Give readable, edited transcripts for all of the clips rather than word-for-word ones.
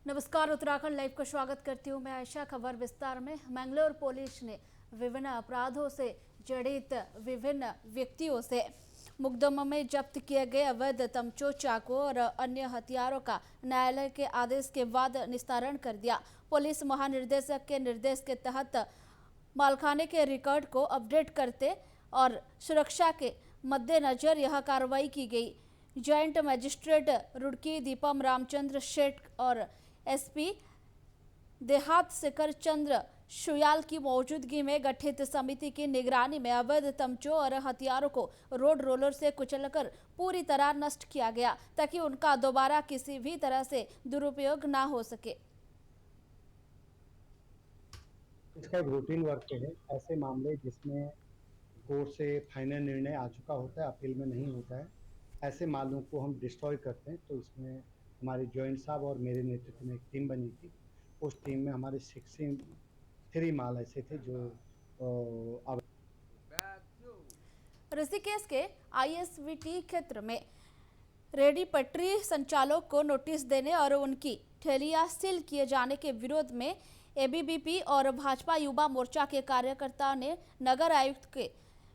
नमस्कार, उत्तराखंड लाइव का स्वागत करती हूँ मैं आयशा। खबर विस्तार में। मैंगलोर पुलिस ने विभिन्न अपराधों से जड़ित विभिन्न व्यक्तियों से मुकदमा में जब्त किए गए अवैध तमंचों, चाकू और अन्य हथियारों का न्यायालय के आदेश के बाद निस्तारण कर दिया। पुलिस महानिदेशक के निर्देश के तहत मालखाने के रिकॉर्ड को अपडेट करते और सुरक्षा के मद्देनजर यह कार्रवाई की गई। जॉइंट मजिस्ट्रेट रुड़की दीपम रामचंद्र शेठ और एसपी देहात शिखर चंद्र शुयाल की मौजूदगी में गठित समिति की निगरानी में अवैध तमंचों और हथियारों को रोड रोलर से कुचलकर पूरी तरह नष्ट किया गया, ताकि उनका दोबारा किसी भी तरह से दुरुपयोग ना हो सके। इसका एक रूटीन वर्क है। ऐसे मामले जिसमें कोर्ट से फाइनल निर्णय आ चुका होता है, अपील में नहीं होता है, ऐसे मालों को हम डिस्ट्रॉय करते हैं। तो इसमें हमारे जॉइंट साहब और मेरे नेतृत्व में एक टीम बनी थी। उस टीम में हमारे 63 माल ऐसे थे जो ऋषिकेश के आईएसबीटी क्षेत्र में रेडी पटरी संचालक को नोटिस देने और उनकी ठेलियां सील किए जाने के विरोध में एबीवीपी और भाजपा युवा मोर्चा के कार्यकर्ता ने नगर आयुक्त के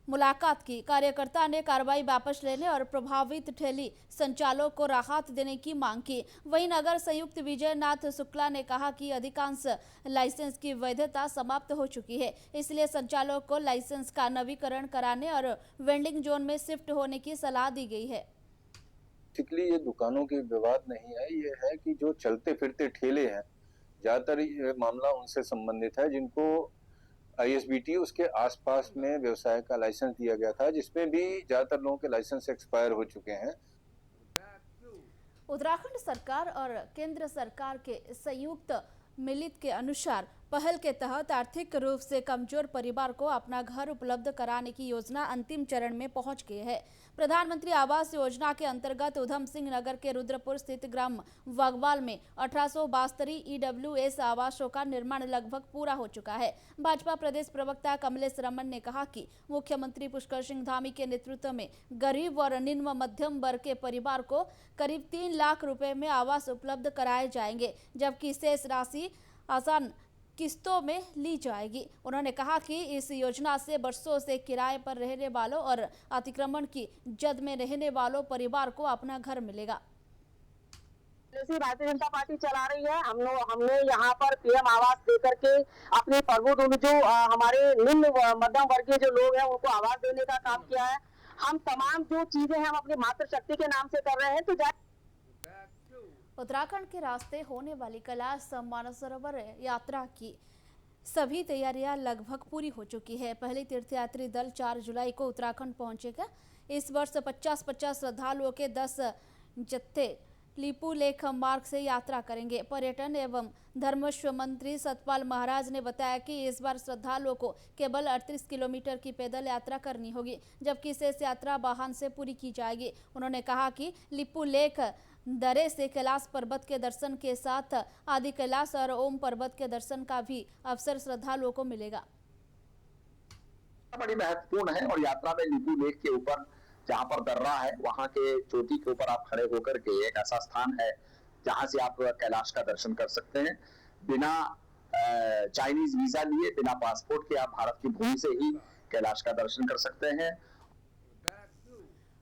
मुलाकात की। कार्यकर्ता ने कार्रवाई वापस लेने और प्रभावित ठेली संचालकों को राहत देने की मांग की। वहीं नगर संयुक्त विजय नाथ शुक्ला ने कहा कि अधिकांश लाइसेंस की वैधता समाप्त हो चुकी है, इसलिए संचालकों को लाइसेंस का नवीकरण कराने और वेंडिंग जोन में शिफ्ट होने की सलाह दी गई है। बेसिकली ये दुकानों के विवाद नहीं है, ये है कि जो चलते फिरते ठेले हैं, ज्यादातर ये मामला उनसे संबंधित है जिनको आईएसबीटी उसके आसपास में व्यवसाय का लाइसेंस दिया गया था, जिसमें भी ज्यादातर लोगों के लाइसेंस एक्सपायर हो चुके हैं। उत्तराखंड सरकार और केंद्र सरकार के संयुक्त मिलित के अनुसार पहल के तहत आर्थिक रूप से कमजोर परिवार को अपना घर उपलब्ध कराने की योजना अंतिम चरण में पहुंच गई है। प्रधानमंत्री आवास योजना के अंतर्गत उधम सिंह नगर के रुद्रपुर स्थित ग्राम वागवाल में 1872 ईडब्ल्यूएस आवासों का निर्माण लगभग पूरा हो चुका है। भाजपा प्रदेश प्रवक्ता कमलेश रमन ने कहा कि मुख्यमंत्री पुष्कर सिंह धामी के नेतृत्व में गरीब और निम्न मध्यम वर्ग के परिवार को करीब 3 लाख रुपए में आवास उपलब्ध कराए जाएंगे, जबकि शेष राशि आसान किस्तों में ली जाएगी। उन्होंने कहा कि इस योजना से वर्षों से किराए पर रहने वालों और अतिक्रमण की जद में रहने वालों परिवार को अपना घर मिलेगा। भारतीय जनता पार्टी चला रही है। हमने यहाँ पर पीएम आवास देकर के अपने प्रबुद्ध जो हमारे निम्न मध्यम वर्गीय जो लोग हैं उनको आवास देने का काम किया है। हम तमाम जो चीजें हम अपनी मातृशक्ति के नाम से कर रहे हैं। तो उत्तराखंड के रास्ते होने वाली कैलाश मानसरोवर यात्रा की सभी तैयारियां लगभग पूरी हो चुकी है। पहले तीर्थयात्री दल 4 जुलाई को उत्तराखंड पहुंचेगा। इस वर्ष 50-50 श्रद्धालुओं के 10 जत्थे लिपू लेख मार्ग से यात्रा करेंगे। पर्यटन एवं धर्मस्व मंत्री सतपाल महाराज ने बताया कि इस बार श्रद्धालुओं को केवल 38 किलोमीटर की पैदल यात्रा करनी होगी, जबकि शेष यात्रा वाहन से पूरी की जाएगी। उन्होंने कहा कि लिपू लेख दरे से कैलाश पर्वत के दर्शन के साथ आदि कैलाश और ओम पर्वत के दर्शन का भी अवसर श्रद्धालुओं को मिलेगा। बड़ी महत्वपूर्ण है और यात्रा में लिपू लेक के ऊपर जहाँ पर दर्रा है वहां के चोटी के ऊपर आप खड़े होकर के एक ऐसा स्थान है जहां से आप कैलाश का दर्शन कर सकते हैं। बिना चाइनीज वीजा लिए, बिना पासपोर्ट के आप भारत की भूमि से ही कैलाश का दर्शन कर सकते हैं।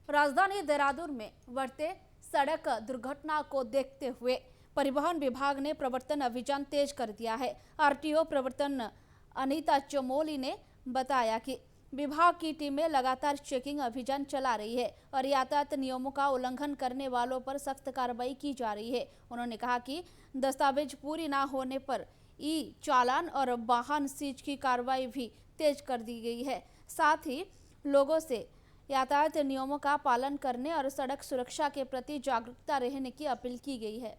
राजधानी देहरादून में बढ़ते सड़क दुर्घटना को देखते हुए परिवहन विभाग ने प्रवर्तन अभियान तेज कर दिया है। आरटीओ प्रवर्तन अनीता चमोली ने बताया कि विभाग की टीमें लगातार चेकिंग अभियान चला रही है और यातायात नियमों का उल्लंघन करने वालों पर सख्त कार्रवाई की जा रही है। उन्होंने कहा कि दस्तावेज पूरी न होने पर ई चालान और वाहन सीज की कार्रवाई भी तेज कर दी गई है। साथ ही लोगों से यातायात नियमों का पालन करने और सड़क सुरक्षा के प्रति जागरूकता रहने की अपील की गई है।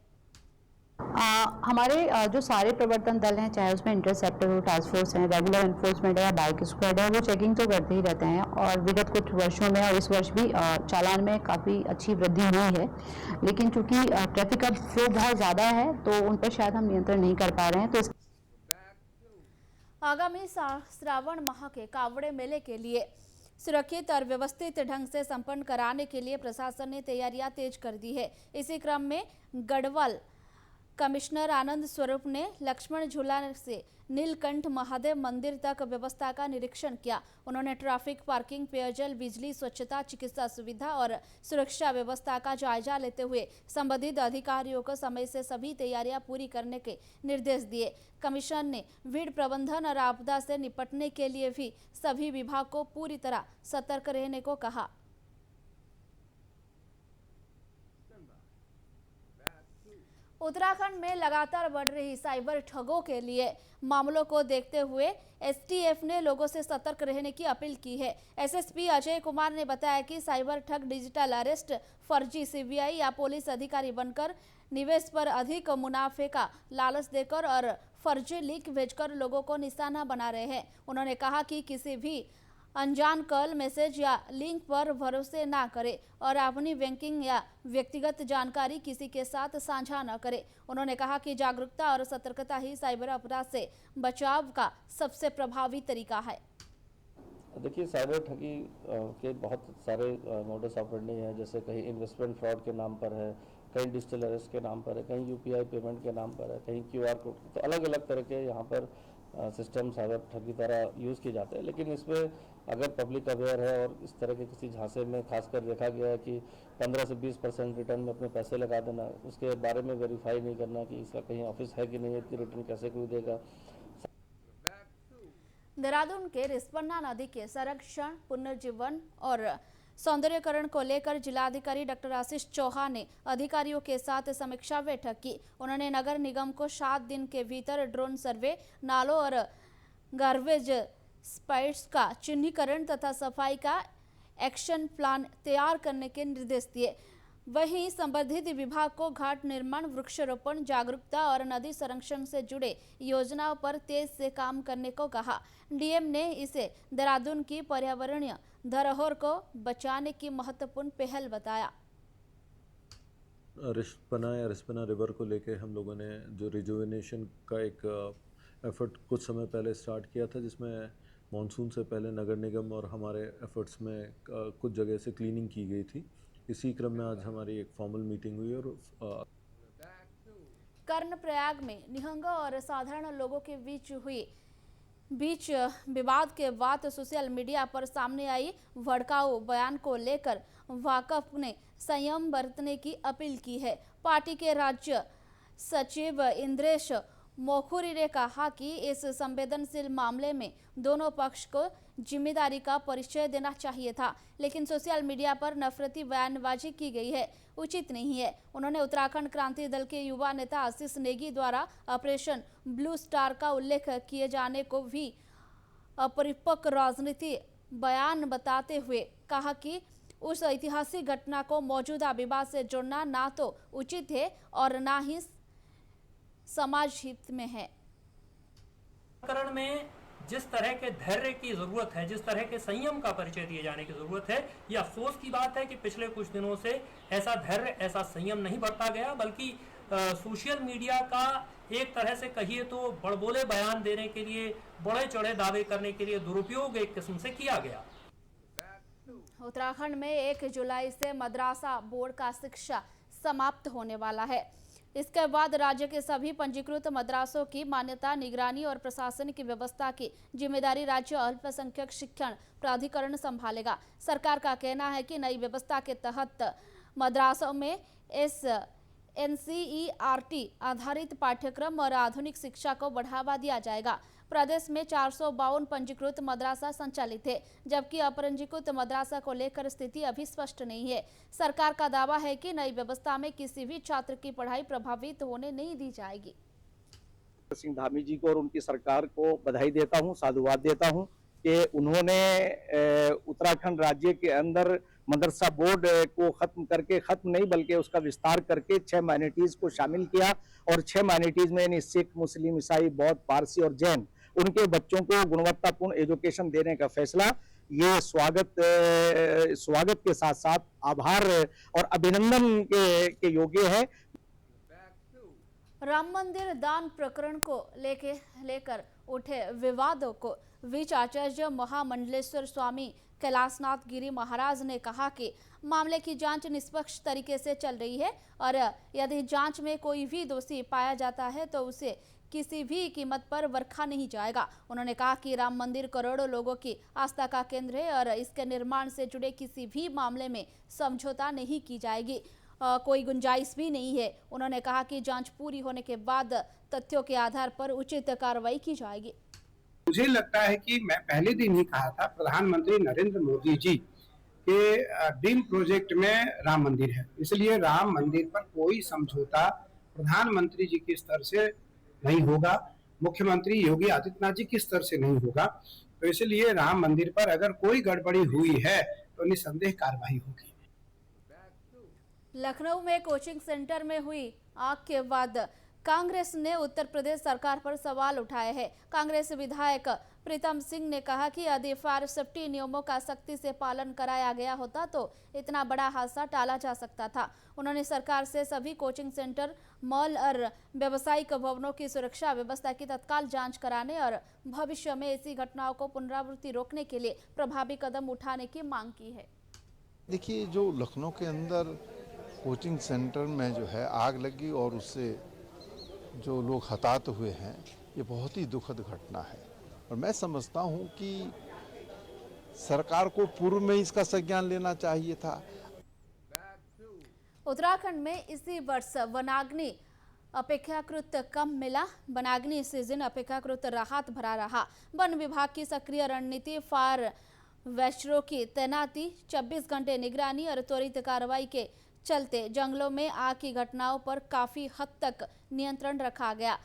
हमारे जो सारे प्रवर्तन दल हैं, चाहे उसमें इंटरसेप्टर हो, टास्क फोर्स है, रेगुलर एनफोर्समेंट है या बाइक स्क्वाड है, वो चेकिंग तो करते ही रहते हैं। और विगत कुछ वर्षों में और इस वर्ष भी चालान में काफ़ी अच्छी वृद्धि हुई है, लेकिन चूंकि ट्रैफिक का फ्लो बहुत ज़्यादा है तो उन पर शायद हम नियंत्रण नहीं कर पा रहे हैं। तो आगामी श्रावण माह के कावड़े मेले के लिए सुरक्षित और व्यवस्थित ढंग से संपन्न कराने के लिए प्रशासन ने तैयारियां तेज कर दी है। इसी क्रम में गढ़वाल कमिश्नर आनंद स्वरूप ने लक्ष्मण झूला से नीलकंठ महादेव मंदिर तक व्यवस्था का निरीक्षण किया। उन्होंने ट्रैफिक, पार्किंग, पेयजल, बिजली, स्वच्छता, चिकित्सा सुविधा और सुरक्षा व्यवस्था का जायजा लेते हुए संबंधित अधिकारियों को समय से सभी तैयारियां पूरी करने के निर्देश दिए। कमिश्नर ने भीड़ प्रबंधन और आपदा से निपटने के लिए भी सभी विभाग को पूरी तरह सतर्क रहने को कहा। उत्तराखंड में लगातार बढ़ रही साइबर ठगों के लिए मामलों को देखते हुए एसटीएफ ने लोगों से सतर्क रहने की अपील की है। एसएसपी अजय कुमार ने बताया कि साइबर ठग डिजिटल अरेस्ट, फर्जी सीबीआई या पुलिस अधिकारी बनकर निवेश पर अधिक मुनाफे का लालच देकर और फर्जी लिंक भेजकर लोगों को निशाना बना रहे हैं। उन्होंने कहा कि किसी भी अनजान कॉल, मैसेज या लिंक पर भरोसे ना करें और अपनी बैंकिंग या व्यक्तिगत जानकारी किसी के साथ साझा न करें। उन्होंने कहा कि जागरूकता और सतर्कता ही साइबर अपराध से बचाव का सबसे प्रभावी तरीका है। देखिए, साइबर ठगी के बहुत सारे मोडस ऑपरेंडी हैं। जैसे कहीं इन्वेस्टमेंट फ्रॉड के नाम पर है, कहीं डिजिटल अरेस्ट के नाम पर है, कहीं यूपीआई पेमेंट के नाम पर है, कहीं क्यूआर कोड। तो अलग अलग तरह के यहाँ पर सिस्टम साइबर ठग की तरह यूज़ किए जाते हैं। लेकिन इसमें अगर पब्लिक अवेयर है और इस तरह के किसी झांसे में खासकर देखा गया है कि 15 से 20% रिटर्न में अपने पैसे लगा देना, उसके बारे में वेरीफाई नहीं करना कि इसका कहीं ऑफिस है कि नहीं है, इतनी रिटर्न कैसे कोई देगा। देहरादून के रिस्पना नदी के संरक्षण, पुनर्जीवन और सौंदर्यकरण को लेकर जिलाधिकारी डॉक्टर आशीष चौहान ने अधिकारियों के साथ समीक्षा बैठक की। उन्होंने नगर निगम को 7 दिन के भीतर ड्रोन सर्वे, नालों और गार्बेज स्पाइट्स का चिन्हीकरण तथा सफाई का एक्शन प्लान तैयार करने के निर्देश दिए। वहीं संबंधित विभाग को घाट निर्माण, वृक्षारोपण, जागरूकता और नदी संरक्षण से जुड़े योजनाओं पर तेज से काम करने को कहा। डीएम ने इसे देहरादून की पर्यावरणीय धरोहर को बचाने की महत्वपूर्ण पहल बताया। रिस्पना रिवर को लेके हम लोगों ने जो रिजुविनेशन का एक एफर्ट कुछ समय पहले स्टार्ट किया था, जिसमें मॉनसून से पहले नगर निगम और हमारे एफर्ट्स में कुछ जगह से क्लीनिंग की गई थी। इसी क्रम में आज हमारी एक फॉर्मल मीटिंग हुई और कर्णप्रयाग में निहंग और साधारण लोगों के बीच विवाद के बाद सोशल मीडिया पर सामने आई भड़काऊ बयान को लेकर वाकफ ने संयम बरतने की अपील की है। पार्टी के राज्य सचिव इंद्रेश मोखुरी ने कहा कि इस संवेदनशील मामले में दोनों पक्ष को जिम्मेदारी का परिचय देना चाहिए था, लेकिन सोशल मीडिया पर नफरती बयानबाजी की गई है, उचित नहीं है। उन्होंने उत्तराखंड क्रांति दल के युवा नेता आशीष नेगी द्वारा ऑपरेशन ब्लू स्टार का उल्लेख किए जाने को भी अपरिपक्व राजनीति बयान बताते हुए कहा कि उस ऐतिहासिक घटना को मौजूदा विवाद से जोड़ना ना तो उचित है और ना ही समाज हित में है। प्रकरण में जिस तरह के धैर्य की जरूरत है, जिस तरह के संयम का परिचय दिए जाने की जरूरत है, यह अफसोस की बात है कि पिछले कुछ दिनों से ऐसा धैर्य, ऐसा संयम नहीं बरता गया, बल्कि सोशल मीडिया का एक तरह से कहिए तो बड़बोले बयान देने के लिए, बड़े चढ़े दावे करने के लिए दुरुपयोग एक किस्म से किया गया। उत्तराखंड में 1 जुलाई से मद्रासा बोर्ड का शिक्षा समाप्त होने वाला है। इसके बाद राज्य के सभी पंजीकृत मद्रासों की मान्यता, निगरानी और प्रशासन की व्यवस्था की जिम्मेदारी राज्य अल्पसंख्यक शिक्षण प्राधिकरण संभालेगा। सरकार का कहना है कि नई व्यवस्था के तहत मद्रासों में NCERT आधारित पाठ्यक्रम और आधुनिक शिक्षा को बढ़ावा दिया जाएगा। प्रदेश में 452 पंजीकृत मद्रासा संचालित है, जबकि अपंजीकृत मद्रासा को लेकर स्थिति अभी स्पष्ट नहीं है। सरकार का दावा है कि नई व्यवस्था में किसी भी छात्र की पढ़ाई प्रभावित होने नहीं दी जाएगी। सिंह धामी जी को और उनकी सरकार को बधाई देता हूं, साधुवाद देता हूं कि उन्होंने उत्तराखंड राज्य के अंदर मदरसा बोर्ड को खत्म करके, खत्म नहीं बल्कि उसका विस्तार करके 6 माइनॉरिटीज को शामिल किया और 6 माइनॉरिटीज में सिख, मुस्लिम, ईसाई, बौद्ध, पारसी और जैन, उनके बच्चों को गुणवत्तापूर्ण एजुकेशन देने का फैसला ये स्वागत के साथ साथ आभार और अभिनंदन के योग्य है। राम मंदिर दान प्रकरण को लेकर उठे विवादों को बीच आचार्य महामंडलेश्वर स्वामी कैलाशनाथ गिरी महाराज ने कहा कि मामले की जांच निष्पक्ष तरीके से चल रही है और यदि जांच में कोई भी दोषी पाया जाता है तो उसे किसी भी कीमत पर बरखा नहीं जाएगा। उन्होंने कहा कि राम मंदिर करोड़ों लोगों की आस्था का केंद्र है और इसके निर्माण से जुड़े किसी भी मामले में समझौता नहीं की जाएगी, कोई गुंजाइश भी नहीं है। उन्होंने कहा कि जांच पूरी होने के बाद तथ्यों के आधार पर उचित कार्रवाई की जाएगी। मुझे लगता है कि मैं पहले दिन ही कहा था, प्रधानमंत्री नरेंद्र मोदी जी के ड्रीम प्रोजेक्ट में राम मंदिर है, इसलिए राम मंदिर पर कोई समझौता प्रधानमंत्री जी के स्तर से नहीं होगा, मुख्यमंत्री योगी आदित्यनाथ जी के स्तर से नहीं होगा। तो इसलिए राम मंदिर पर अगर कोई गड़बड़ी हुई है तो निसंदेह कार्रवाई होगी। लखनऊ में कोचिंग सेंटर में हुई आग के बाद कांग्रेस ने उत्तर प्रदेश सरकार पर सवाल उठाए हैं। कांग्रेस विधायक प्रीतम सिंह ने कहा कि यदि फायर सेफ्टी नियमों का सख्ती से पालन कराया गया होता तो इतना बड़ा हादसा टाला जा सकता था। उन्होंने सरकार से सभी कोचिंग सेंटर, मॉल और व्यावसायिक भवनों की सुरक्षा व्यवस्था की तत्काल जांच कराने और भविष्य में ऐसी घटनाओं को पुनरावृत्ति रोकने के लिए प्रभावी कदम उठाने की मांग की है। देखिए, जो लखनऊ के अंदर कोचिंग सेंटर में जो है आग लगी और उससे जो लोग हताहत हुए हैं, ये बहुत ही दुखद घटना है और मैं समझता हूँ कि सरकार को पूर्व में इसका संज्ञान लेना चाहिए था। उत्तराखंड में इसी वर्ष वनाग्नि अपेक्षाकृत कम मिला। वनाग्नि सीजन अपेक्षाकृत राहत भरा रहा। वन विभाग की सक्रिय रणनीति, फायर वैशरों की तैनाती, 24 घंटे निगरानी और त्वरित कार्रवाई के चलते जंगलों में आग की घटनाओं पर काफी हद तक नियंत्रण रखा गया।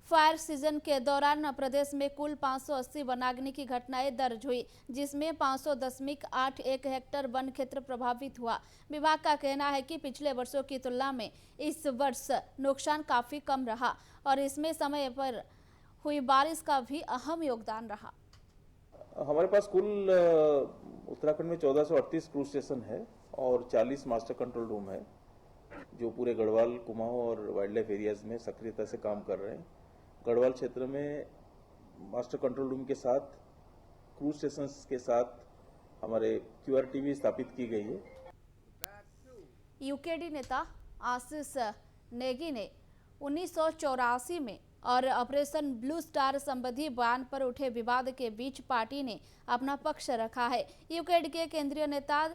फायर सीजन के दौरान प्रदेश में कुल 580 वनाग्नि की घटनाएं दर्ज हुई, जिसमें 500.81 हेक्टेयर वन क्षेत्र प्रभावित हुआ। विभाग का कहना है कि पिछले वर्षों की तुलना में इस वर्ष नुकसान काफी कम रहा और इसमें समय पर हुई बारिश का भी अहम योगदान रहा। हमारे पास कुल उत्तराखंड में 1438 क्रूज स्टेशन है और 40 मास्टर कंट्रोल रूम है, जो पूरे गढ़वाल, कुमाऊं और वाइल्ड लाइफ एरियाज में सक्रियता से काम कर रहे हैं। गढ़वाल क्षेत्र में मास्टर कंट्रोल रूम के साथ क्रूज स्टेशन के साथ हमारे QRT भी स्थापित की गई है। यूकेडी नेता आशीष नेगी ने 1984 में और ऑपरेशन ब्लू स्टार संबंधी बयान पर उठे विवाद के बीच पार्टी ने अपना पक्ष रखा है। यूकेडी के केंद्रीय नेता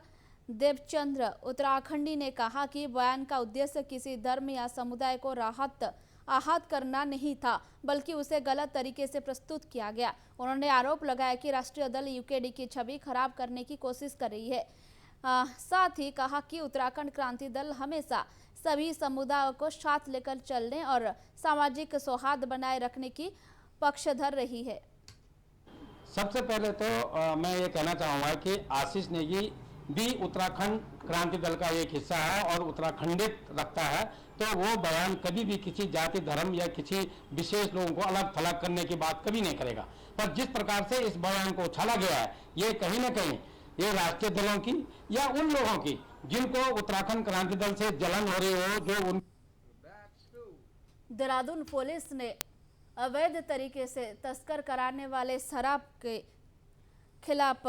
देवचंद्र उत्तराखंडी ने कहा कि बयान का उद्देश्य किसी धर्म या समुदाय को आहत करना नहीं था, बल्कि उसे गलत तरीके से प्रस्तुत किया गया। उन्होंने आरोप लगाया कि राष्ट्रीय दल यूकेडी की छवि खराब करने की कोशिश कर रही है। साथ ही कहा कि उत्तराखंड क्रांति दल हमेशा सभी समुदायों को साथ लेकर चलने और सामाजिक सौहार्द बनाए रखने की पक्षधर रही है। सबसे पहले तो मैं ये कहना चाहूँगा कि आशीष नेगी भी उत्तराखंड क्रांति दल का एक हिस्सा है और उत्तराखंडित रखता है, तो वो बयान कभी भी किसी जाति, धर्म या किसी विशेष लोगों को अलग थलग करने की बात कभी नहीं करेगा। पर जिस प्रकार से इस बयान को उछाला गया है, ये कहीं ना कहीं ये राष्ट्रीय दलों की या उन लोगों की जिनको उत्तराखंड क्रांति दल से जलन हो रही हो, जो उन देहरादून पुलिस ने अवैध तरीके से तस्कर कराने वाले शराब के खिलाफ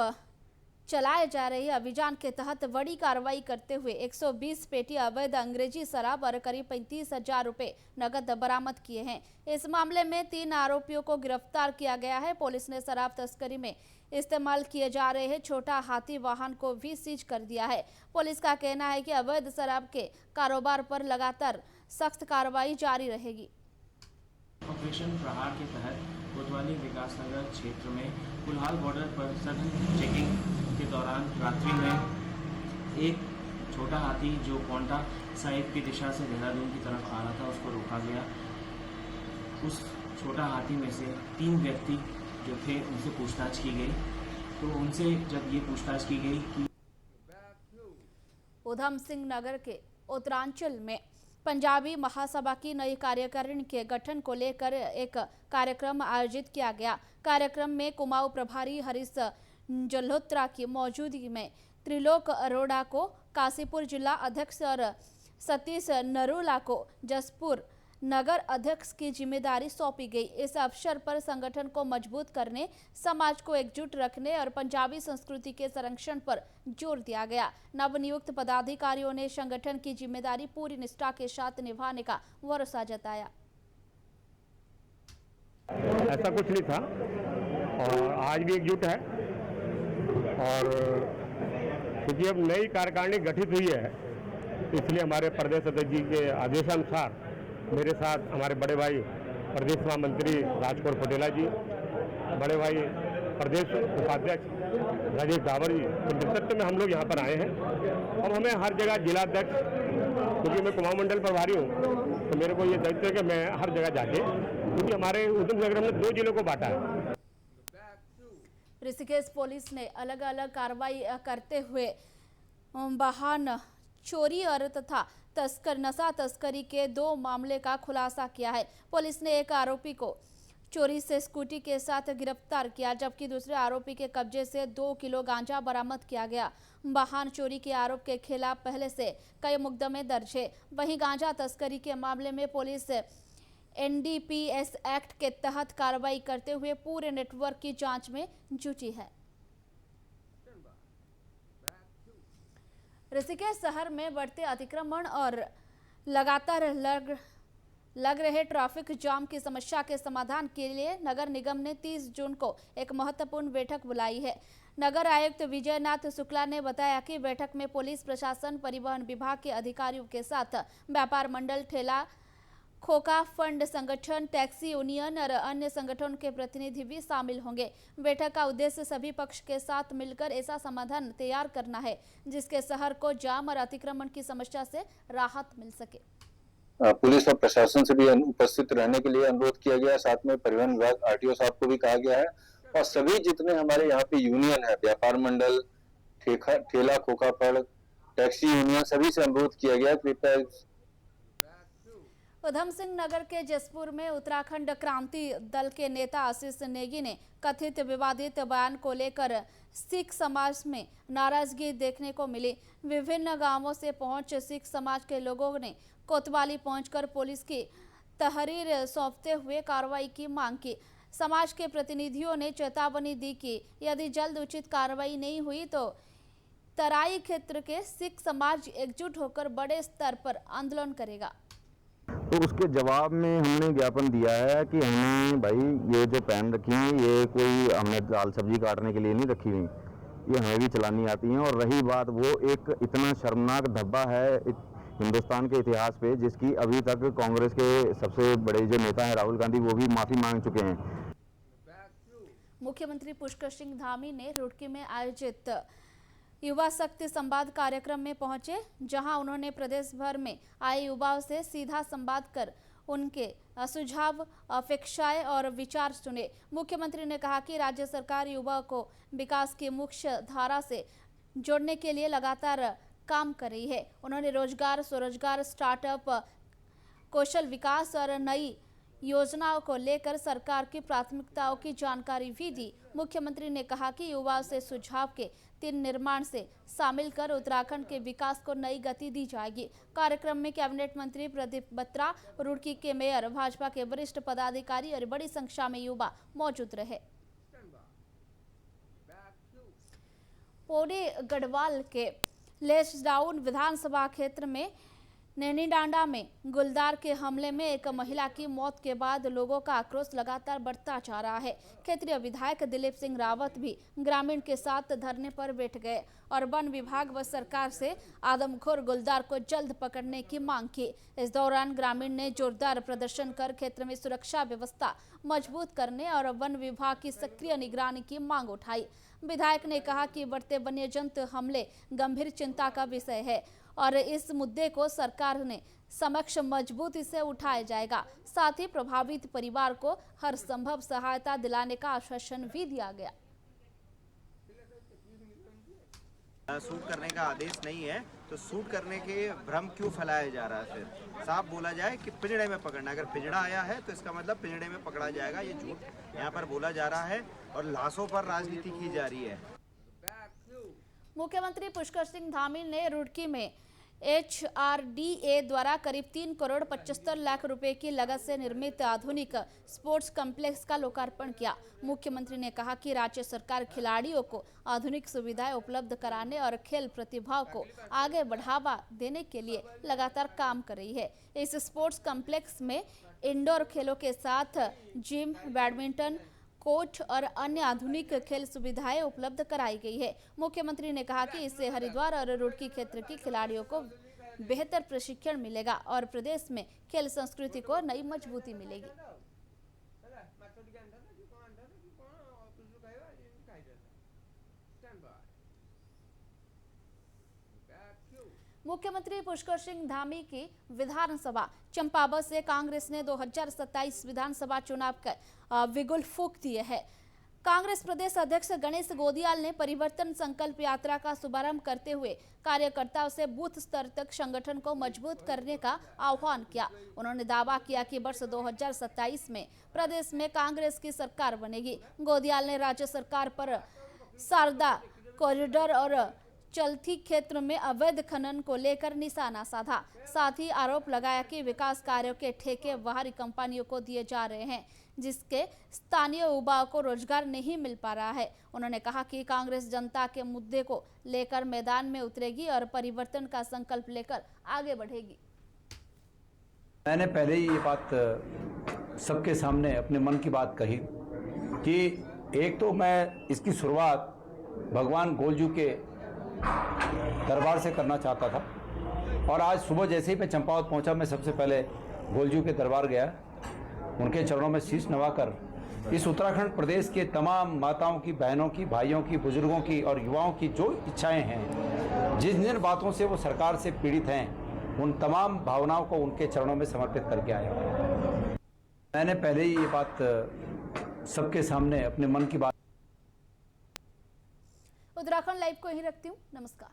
चलाए जा रहे अभियान के तहत बड़ी कार्रवाई करते हुए 120 पेटी अवैध अंग्रेजी शराब और करीब 35,000 रुपए नकद बरामद किए हैं। इस मामले में 3 आरोपियों को गिरफ्तार किया गया है। पुलिस ने शराब तस्करी में इस्तेमाल किए जा रहे हैं छोटा हाथी वाहन को भी सीज कर दिया है। पुलिस का कहना है कि अवैध शराब के कारोबार पर लगातार सख्त कार्रवाई जारी रहेगी। ऑपरेशन प्रहार के तहत कोतवाली विकासनगर क्षेत्र में कुल्हाल बॉर्डर पर सघन चेकिंग के दौरान रात्रि में एक छोटा हाथी जो पोंटा साहिब की दिशा से देहरादून की तरफ आ रहा था, उसको रोका गया। उस छोटा हाथी में से 3 व्यक्ति जो थे उनसे पूछताछ की गई, तो उनसे जब ये पूछताछ की गई कि उधम सिंह नगर के उत्तरांचल में पंजाबी महासभा की नई कार्यकारिणी के गठन को लेकर एक कार्यक्रम आयोजित किया गया। कार्यक्रम में कुमाऊं प्रभारी हरीश जल्होत्रा की मौजूदगी में त्रिलोक अरोड़ा को काशीपुर जिला अध्यक्ष और सतीश नरूला को जसपुर नगर अध्यक्ष की जिम्मेदारी सौंपी गई। इस अवसर पर संगठन को मजबूत करने, समाज को एकजुट रखने और पंजाबी संस्कृति के संरक्षण पर जोर दिया गया। नवनियुक्त पदाधिकारियों ने संगठन की जिम्मेदारी पूरी निष्ठा के साथ निभाने का भरोसा जताया। ऐसा कुछ नहीं था और आज भी एकजुट है, और क्योंकि अब नई कार्यकारिणी गठित हुई है, इसलिए हमारे प्रदेश अध्यक्ष जी के आदेशानुसार मेरे साथ हमारे बड़े भाई प्रदेश महामंत्री राजकौर पटेला जी, बड़े भाई प्रदेश उपाध्यक्ष राजेश डावर जी के नेतृत्व में हम लोग यहाँ पर आए हैं। और हमें हर जगह जिलाध्यक्ष, क्योंकि मैं कुमाऊं मंडल प्रभारी हूँ, तो मेरे को ये दायित्व है कि मैं हर जगह जाके, क्योंकि हमारे उधम नगर में 2 जिलों को बांटा है। ऋषिकेश पुलिस ने अलग अलग कार्रवाई करते हुए वाहन चोरी और तथा नशा तस्करी के 2 मामले का खुलासा किया है। पुलिस ने एक आरोपी को चोरी से स्कूटी के साथ गिरफ्तार किया, जबकि दूसरे आरोपी के कब्जे से 2 किलो गांजा बरामद किया गया। वाहन चोरी के आरोप के खिलाफ पहले से कई मुकदमे दर्ज है। वहीं गांजा तस्करी के मामले में पुलिस NDPS एक्ट के तहत कार्रवाई करते हुए पूरे नेटवर्क की जांच में जुटी है। ऋषिकेश शहर में बढ़ते अतिक्रमण और लगातार लग रहे ट्रैफिक जाम की समस्या के समाधान के लिए नगर निगम ने 30 जून को एक महत्वपूर्ण बैठक बुलाई है। नगर आयुक्त विजयनाथ शुक्ला ने बताया कि बैठक में पुलिस प्रशासन, परिवहन विभाग के अधिकारियों के साथ व्यापार मंडल, ठेला खोखा फंड संगठन, टैक्सी यूनियन और अन्य संगठनों के प्रतिनिधि भी शामिल होंगे। बैठक का उद्देश्य सभी पक्ष के साथ मिलकर ऐसा समाधान तैयार करना है जिसके शहर को जाम और अतिक्रमण की समस्या से राहत मिल सके। पुलिस और प्रशासन से भी उपस्थित रहने के लिए अनुरोध किया गया। साथ में परिवहन विभाग RTO साहब को भी कहा गया है, और सभी जितने हमारे यहाँ पे यूनियन है, व्यापार मंडल, ठेला खोखा फंड, टैक्सी यूनियन, सभी से अनुरोध किया गया कृपया। उधम सिंह नगर के जसपुर में उत्तराखंड क्रांति दल के नेता आशीष नेगी ने कथित विवादित बयान को लेकर सिख समाज में नाराजगी देखने को मिली। विभिन्न गांवों से पहुंच सिख समाज के लोगों ने कोतवाली पहुंचकर पुलिस की तहरीर सौंपते हुए कार्रवाई की मांग की। समाज के प्रतिनिधियों ने चेतावनी दी कि यदि जल्द उचित कार्रवाई नहीं हुई तो तराई क्षेत्र के सिख समाज एकजुट होकर बड़े स्तर पर आंदोलन करेगा। तो उसके जवाब में हमने ज्ञापन दिया है कि हमने भाई ये जो पेन रखी है, ये कोई हमने दाल सब्जी काटने के लिए नहीं रखी हुई, ये हमें भी चलानी आती हैं। और रही बात, वो एक इतना शर्मनाक धब्बा है हिंदुस्तान के इतिहास पे, जिसकी अभी तक कांग्रेस के सबसे बड़े जो नेता हैं राहुल गांधी, वो भी माफी मांग चुके हैं। मुख्यमंत्री पुष्कर सिंह धामी ने रुड़की में आयोजित युवा शक्ति संवाद कार्यक्रम में पहुंचे, जहां उन्होंने प्रदेश भर में आए युवाओं से सीधा संवाद कर उनके सुझाव, अपेक्षाएं और विचार सुने। मुख्यमंत्री ने कहा कि राज्य सरकार युवाओं को विकास की मुख्य धारा से जोड़ने के लिए लगातार काम कर रही है। उन्होंने रोजगार, स्वरोजगार, स्टार्टअप, कौशल विकास और नई योजनाओं को लेकर सरकार की प्राथमिकताओं की जानकारी भी दी। मुख्यमंत्री ने कहा कि युवाओं से सुझाव के 3 निर्माण से शामिल कर उत्तराखंड के विकास को नई गति दी जाएगी। कार्यक्रम में कैबिनेट मंत्री प्रदीप बत्रा, रुड़की के मेयर, भाजपा के वरिष्ठ पदाधिकारी और बड़ी संख्या में युवा मौजूद रहे। पौड़ी गढ़वाल के लेसडाउन विधानसभा क्षेत्र में नैनीडांडा में गुलदार के हमले में एक महिला की मौत के बाद लोगों का आक्रोश लगातार बढ़ता जा रहा है। क्षेत्रीय विधायक दिलीप सिंह रावत भी ग्रामीण के साथ धरने पर बैठ गए और वन विभाग व सरकार से आदमखोर गुलदार को जल्द पकड़ने की मांग की। इस दौरान ग्रामीण ने जोरदार प्रदर्शन कर क्षेत्र में सुरक्षा व्यवस्था मजबूत करने और वन विभाग की सक्रिय निगरानी की मांग उठाई। विधायक ने कहा कि बढ़ते वन्यजंतु हमले गंभीर चिंता का विषय है और इस मुद्दे को सरकार ने समक्ष मजबूती से उठाया जाएगा। साथ ही प्रभावित परिवार को हर संभव सहायता दिलाने का आश्वासन भी दिया गया। शूट करने का आदेश नहीं है तो शूट करने के भ्रम क्यों फैलाया जा रहा है? फिर साफ बोला जाए कि पिंजड़े में पकड़ना, अगर पिंजड़ा आया है तो इसका मतलब पिंजड़े में पकड़ा जाएगा। ये झूठ यहाँ पर बोला जा रहा है और लाशों पर राजनीति की जा रही है। मुख्यमंत्री पुष्कर सिंह धामी ने रुड़की में HRDA द्वारा करीब 3 करोड़ 75 लाख रुपए की लागत से निर्मित आधुनिक स्पोर्ट्स कॉम्प्लेक्स का लोकार्पण किया। मुख्यमंत्री ने कहा कि राज्य सरकार खिलाड़ियों को आधुनिक सुविधाएं उपलब्ध कराने और खेल प्रतिभाओं को आगे बढ़ावा देने के लिए लगातार काम कर रही है। इस स्पोर्ट्स कॉम्प्लेक्स में इंडोर खेलों के साथ जिम, बैडमिंटन कोर्ट और अन्य आधुनिक खेल सुविधाएं उपलब्ध कराई गई है। मुख्यमंत्री ने कहा कि इससे हरिद्वार और रुड़की क्षेत्र के खिलाड़ियों को बेहतर प्रशिक्षण मिलेगा और प्रदेश में खेल संस्कृति को नई मजबूती मिलेगी। मुख्यमंत्री पुष्कर सिंह धामी की विधानसभा चंपावत से कांग्रेस ने 2027 विधानसभा चुनाव का बिगुल फूंक दिए है। कांग्रेस प्रदेश अध्यक्ष गणेश गोदियाल ने परिवर्तन संकल्प यात्रा का शुभारंभ करते हुए कार्यकर्ताओं से बूथ स्तर तक संगठन को मजबूत करने का आह्वान किया। उन्होंने दावा किया कि वर्ष 2027 में प्रदेश में कांग्रेस की सरकार बनेगी। गोदियाल ने राज्य सरकार पर शारदा कॉरिडोर और चलती क्षेत्र में अवैध खनन को लेकर निशाना साधा। साथ ही आरोप लगाया कि विकास कार्यों के ठेके बाहरी कंपनियों को दिए जा रहे हैं, जिसके स्थानीय युवाओं को रोजगार नहीं मिल पा रहा है। उन्होंने कहा कि कांग्रेस जनता के मुद्दे को लेकर मैदान में उतरेगी और परिवर्तन का संकल्प लेकर आगे बढ़ेगी। मैंने पहले ही ये बात सबके सामने अपने मन की बात कही कि एक तो मैं इसकी शुरुआत भगवान गोलजू के दरबार से करना चाहता था और आज सुबह जैसे ही मैं चंपावत पहुंचा, मैं सबसे पहले गोलजू के दरबार गया, उनके चरणों में शीश नवाकर इस उत्तराखंड प्रदेश के तमाम माताओं की, बहनों की, भाइयों की, बुजुर्गों की और युवाओं की जो इच्छाएं हैं, जिन जिन बातों से वो सरकार से पीड़ित हैं, उन तमाम भावनाओं को उनके चरणों में समर्पित करके आया। मैंने पहले ही ये बात सबके सामने अपने मन की बात। उत्तराखंड लाइव को यहीं रखती हूँ। नमस्कार।